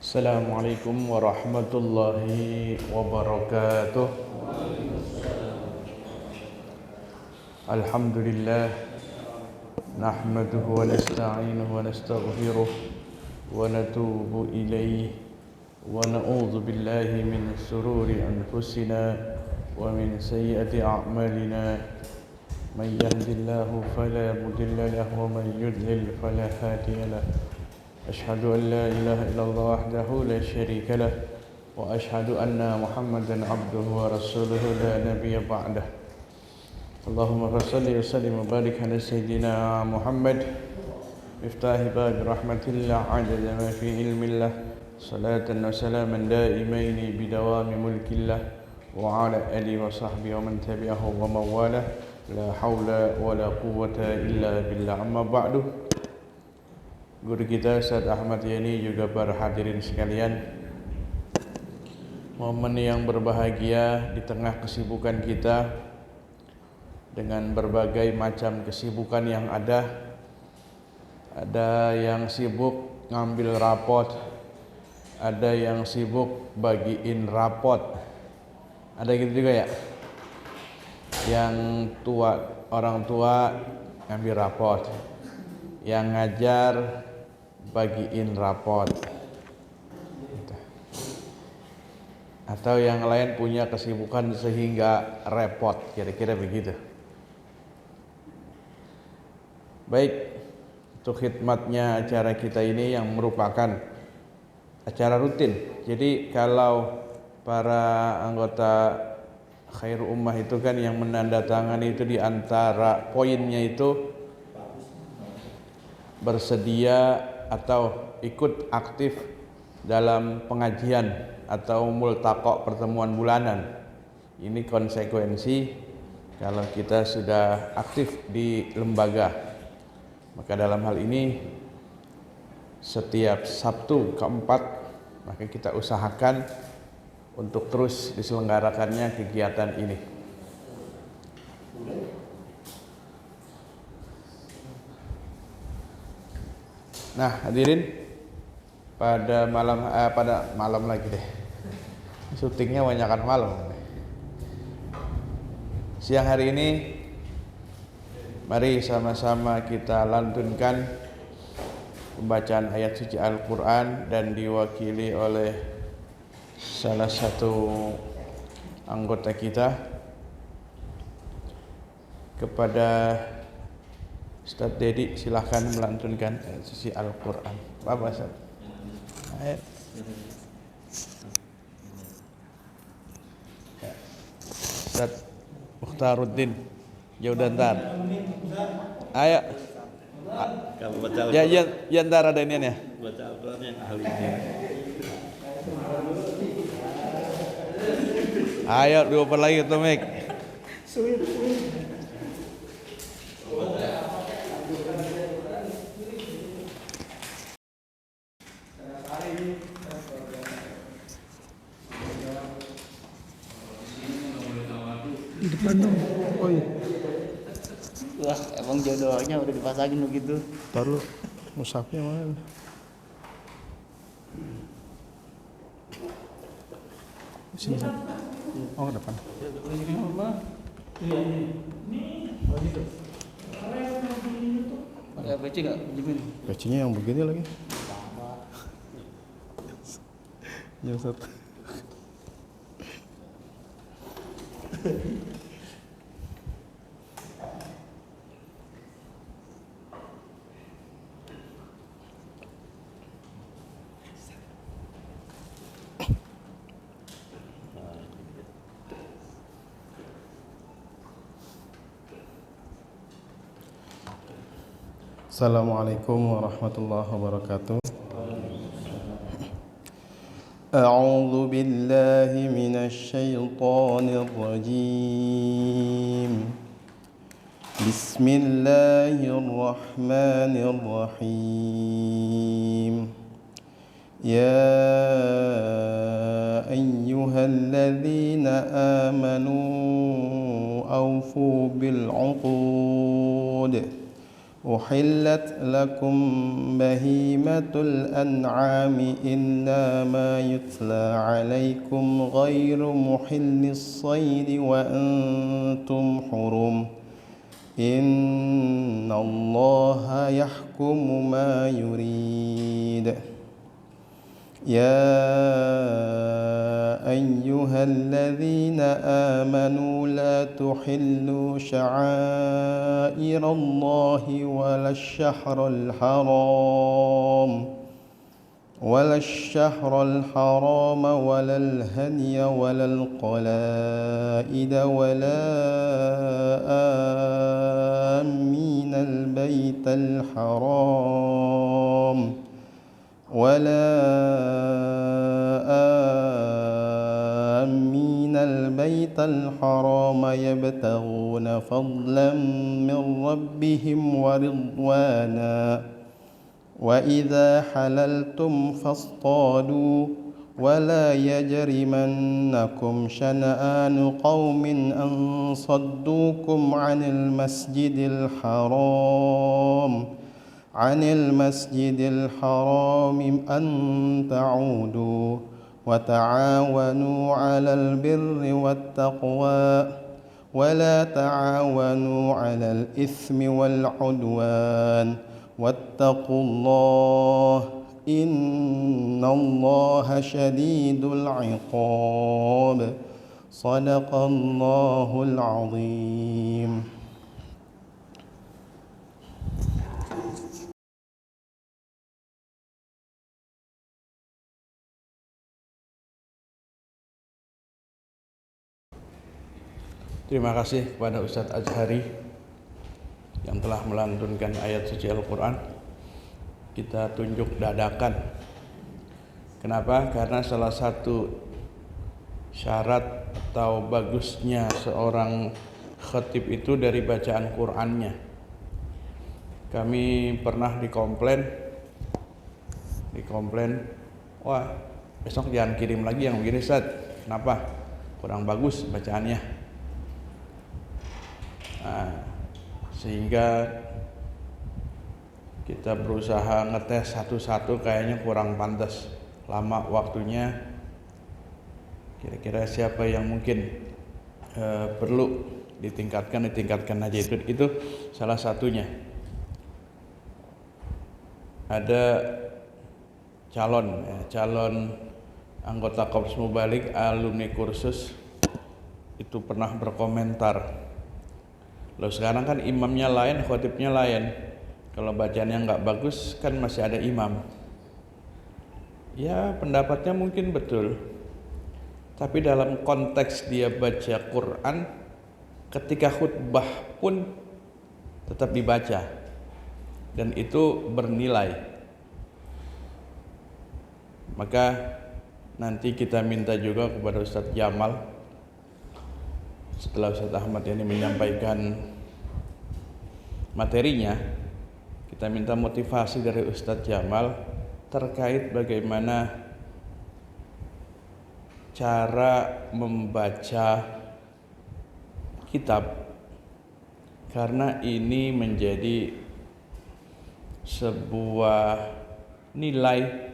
Assalamualaikum warahmatullahi wabarakatuh. Alhamdulillah, nahmaduhu wa nasta'inuhu wa nastaghfiruh wa natubu ilayhi wa na'udzu billahi min shururi anfusina wa min sayyiati a'malina. Man yahdihillahu fala mudilla lahu wa man yudlil fala hadiya lahu. Asyhadu an la ilaha illallah wahdahu la syarika lah wa asyhadu anna Muhammadan abduhu wa rasuluhu la nabiyya ba'dah. Allahumma salli wa sallim wa barik ala sayyidina Muhammad miftahi bab rahmatillah adada ma fi ilmillah salatan wa salaman daimaini bidawami mulkillah wa ala alihi wa sahbihi wa man tabi'ahu wa mawalah la hawla wa la quwwata illa billah. Amma ba'du. Guru kita Ustaz Ahmad Yani, juga para hadirin sekalian, momen yang berbahagia di tengah kesibukan kita dengan berbagai macam kesibukan yang ada. Ada yang sibuk ngambil rapot, ada yang sibuk bagiin rapot, ada gitu juga ya. Yang tua, orang tua ngambil rapot, yang ngajar bagiin rapot, atau yang lain punya kesibukan sehingga repot, kira-kira begitu. Baik, untuk khidmatnya acara kita ini yang merupakan acara rutin. Jadi kalau para anggota Khairul Ummah itu kan yang menandatangani itu, di antara poinnya itu bersedia atau ikut aktif dalam pengajian atau multaqo, pertemuan bulanan. Ini konsekuensi kalau kita sudah aktif di lembaga. Maka dalam hal ini setiap Sabtu keempat maka kita usahakan untuk terus diselenggarakannya kegiatan ini. Nah, hadirin, pada malam lagi deh. Syutingnya banyakan malam. Siang hari ini mari sama-sama kita lantunkan pembacaan ayat suci Al-Qur'an dan diwakili oleh salah satu anggota kita kepada Ustaz Dedi. Silahkan melantunkan ayat suci Al-Qur'an. Bapak Ustaz. Ayat. Ya. Ustaz Mukhtaruddin Jaudantar. Ayo. Kalau baca Ya, ya ntar ada ini ya. baca Al-Quran yang ahlinya. Ayo dioper lagi tuh, Mik. Di depan dong. Oh iya. Wah, emang jodohnya udah dipasangin begitu. Taruh mushafnya mana? Sini. Oh, ke depan. Pakai PC enggak? Jimin. PC-nya yang begini lagi. Ya, Ustaz. Assalamualaikum warahmatullahi wabarakatuh. A'udzu billahi minasy syaithanir rajim. Bismillahirrahmanirrahim. Ya ayyuhalladzina amanu awfu bil 'uqud أحلت لكم بهيمة الأنعام إلا ما يتلى عليكم غير محل الصيد وأنتم حرم إن الله يحكم ما يريد يا أيها الذين آمنوا لا تحلوا شعائر الله ولا الشهر الحرام ولا الهدي ولا القلائد ولا آمين البيت الحرام يبتغون فضلا من ربهم ورضوانا وإذا حللتم فاصطادوا ولا يجرمنكم شنآن قوم أن صدوكم عن المسجد الحرام أن تعودوا وتعاونوا على البر والتقوى ولا تعاونوا على الإثم والعدوان واتقوا الله إن الله شديد العقاب صدق الله العظيم. Terima kasih kepada Ustadz Azhari yang telah melantunkan ayat suci Al-Quran. Kita tunjuk dadakan. Kenapa? Karena salah satu syarat atau bagusnya seorang khatib itu dari bacaan Qur'annya. Kami pernah dikomplain, wah besok jangan kirim lagi yang begini Ustadz. Kenapa? Kurang bagus bacaannya. Sehingga kita berusaha ngetes satu-satu, kayaknya kurang pantas, lama waktunya. Kira-kira siapa yang mungkin perlu ditingkatkan aja. Itu salah satunya. Ada calon anggota Korps Mubalik alumni kursus itu pernah berkomentar, loh sekarang kan imamnya lain, khotibnya lain. Kalau bacaannya nggak bagus kan masih ada imam. Ya pendapatnya mungkin betul. Tapi dalam konteks dia baca Quran, ketika khutbah pun tetap dibaca. Dan itu bernilai. Maka nanti kita minta juga kepada Ustadz Jamal, setelah Ustadz Ahmad ini menyampaikan materinya, kita minta motivasi dari Ustadz Jamal terkait bagaimana cara membaca kitab, karena ini menjadi sebuah nilai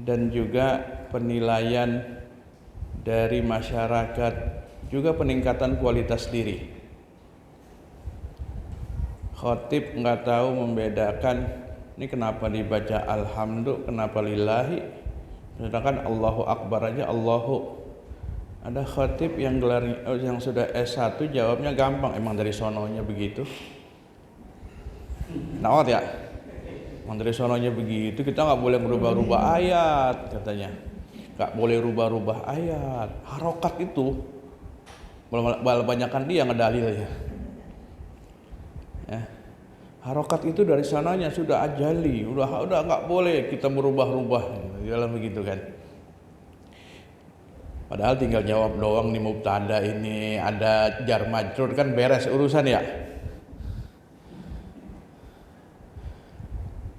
dan juga penilaian dari masyarakat, juga peningkatan kualitas diri. Khatib nggak tahu membedakan ini kenapa dibaca alhamdulillah, kenapa lillahi, sedangkan Allahu Akbar aja Allahu. Ada khatib yang sudah S1 jawabnya gampang, emang dari sononya begitu. Nawat ya, emang dari sononya begitu, kita nggak boleh merubah-rubah ayat katanya, nggak boleh rubah-rubah ayat. Harokat itu banyakan dia ngedalil ya. Harokat itu dari sananya sudah ajali, udah nggak boleh kita merubah-rubah, dalam begitu kan. Padahal tinggal jawab doang nih, mubtada ini ada jar majrur kan beres urusan ya.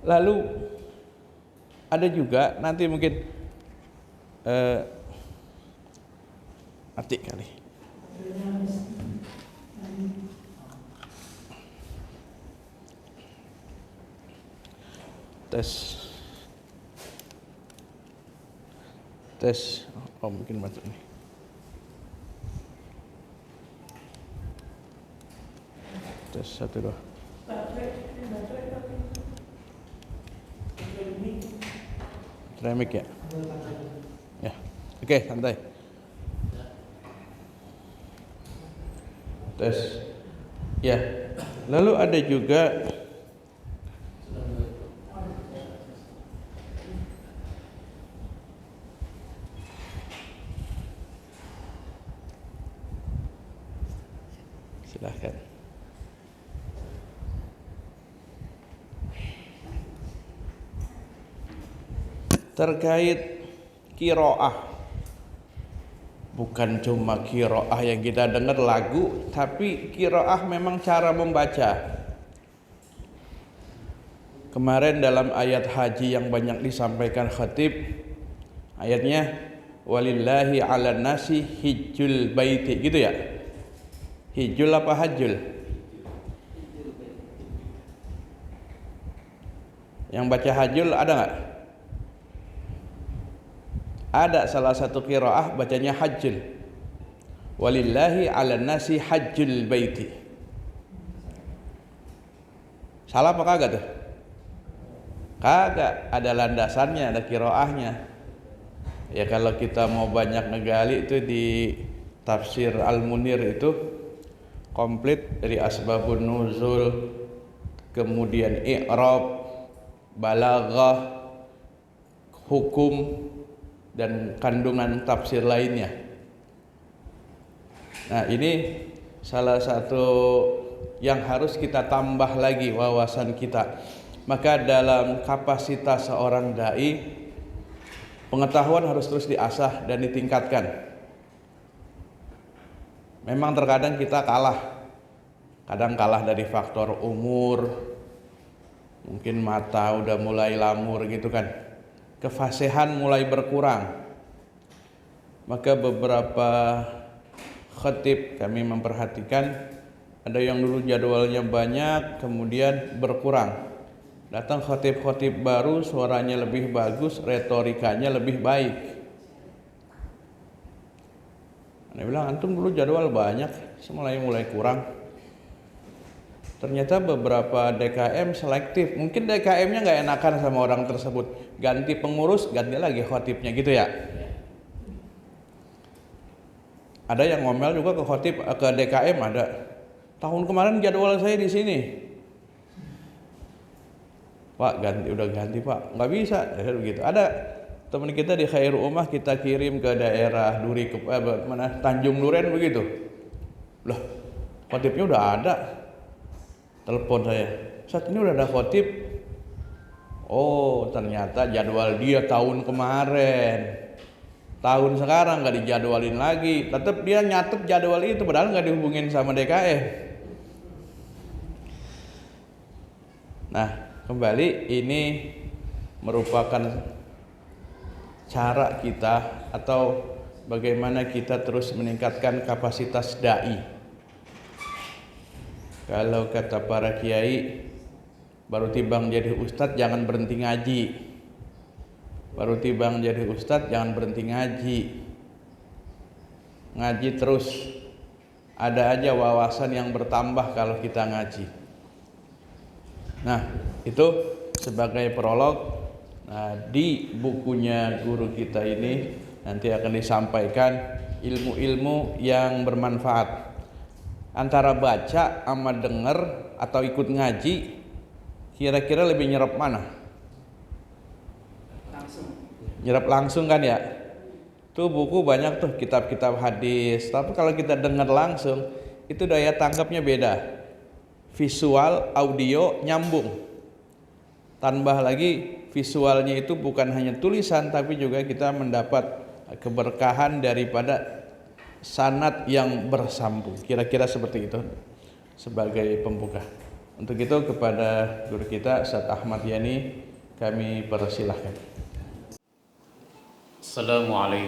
Lalu ada juga nanti mungkin artik kali. Tes. Tes. Oh, mungkin masuk nih. Tes 1 2. Ceramic ya? Ya. Oke, santai. Tes. Ya. Lalu ada juga silahkan. Terkait qiraah, bukan cuma qiraah yang kita dengar lagu, tapi qiraah memang cara membaca. Kemarin dalam ayat haji yang banyak disampaikan khatib, ayatnya walillahi 'alan nasi hijjul baiti, gitu ya. Hijjul apa hajjul? Yang baca hajjul ada nggak? Ada salah satu qiraah bacanya hajjul. Walillahi 'alan nasi hajjul baiti. Salah apa kagak tuh? Kagak, ada landasannya, ada qiraahnya. Ya kalau kita mau banyak ngegali itu di tafsir Al-Munir itu komplit dari asbabun nuzul, kemudian i'rab, balaghah, hukum, dan kandungan tafsir lainnya. Nah, ini salah satu yang harus kita tambah lagi wawasan kita. Maka dalam kapasitas seorang dai, pengetahuan harus terus diasah dan ditingkatkan. Memang terkadang kita kalah. Kadang kalah dari faktor umur, mungkin mata udah mulai lamur gitu kan. Kefasihan mulai berkurang. Maka beberapa khatib kami memperhatikan, ada yang dulu jadwalnya banyak kemudian berkurang. Datang khatib-khatib baru, suaranya lebih bagus, retorikanya lebih baik. Dia bilang, antum dulu jadwal banyak, mulai kurang. Ternyata beberapa DKM selektif. Mungkin DKM-nya nggak enakan sama orang tersebut. Ganti pengurus, ganti lagi khotibnya gitu ya. Ada yang ngomel juga ke khotib, ke DKM ada. Tahun kemarin jadwal saya di sini. Pak, udah ganti Pak. Nggak bisa, begitu. Ada teman kita di Khairul Ummah kita kirim ke daerah Duri Tanjung Duren begitu. Loh, khotibnya udah ada. Telepon saya, saat ini udah ada khotib. Oh, ternyata jadwal dia tahun kemarin, tahun sekarang nggak dijadwalin lagi. Tetap dia nyatet jadwal itu, padahal nggak dihubungin sama DKM. Nah, kembali ini merupakan cara kita atau bagaimana kita terus meningkatkan kapasitas dai. Kalau kata para kiai, baru tibang jadi ustadz jangan berhenti ngaji. Baru tibang jadi ustadz jangan berhenti ngaji. Ngaji terus. Ada aja wawasan yang bertambah kalau kita ngaji. Nah, itu sebagai prolog. Nah, di bukunya guru kita ini nanti akan disampaikan ilmu-ilmu yang bermanfaat. Antara baca sama denger atau ikut ngaji, kira-kira lebih nyerap mana? Nyerap langsung kan ya? Tuh buku banyak tuh kitab-kitab hadis. Tapi kalau kita dengar langsung, itu daya tangkapnya beda. Visual, audio nyambung. Tambah lagi visualnya itu bukan hanya tulisan, tapi juga kita mendapat keberkahan daripada sanad yang bersambung. Kira-kira seperti itu sebagai pembuka. Untuk itu kepada guru kita Ustaz Ahmad Yani kami persilahkan. Assalamualaikum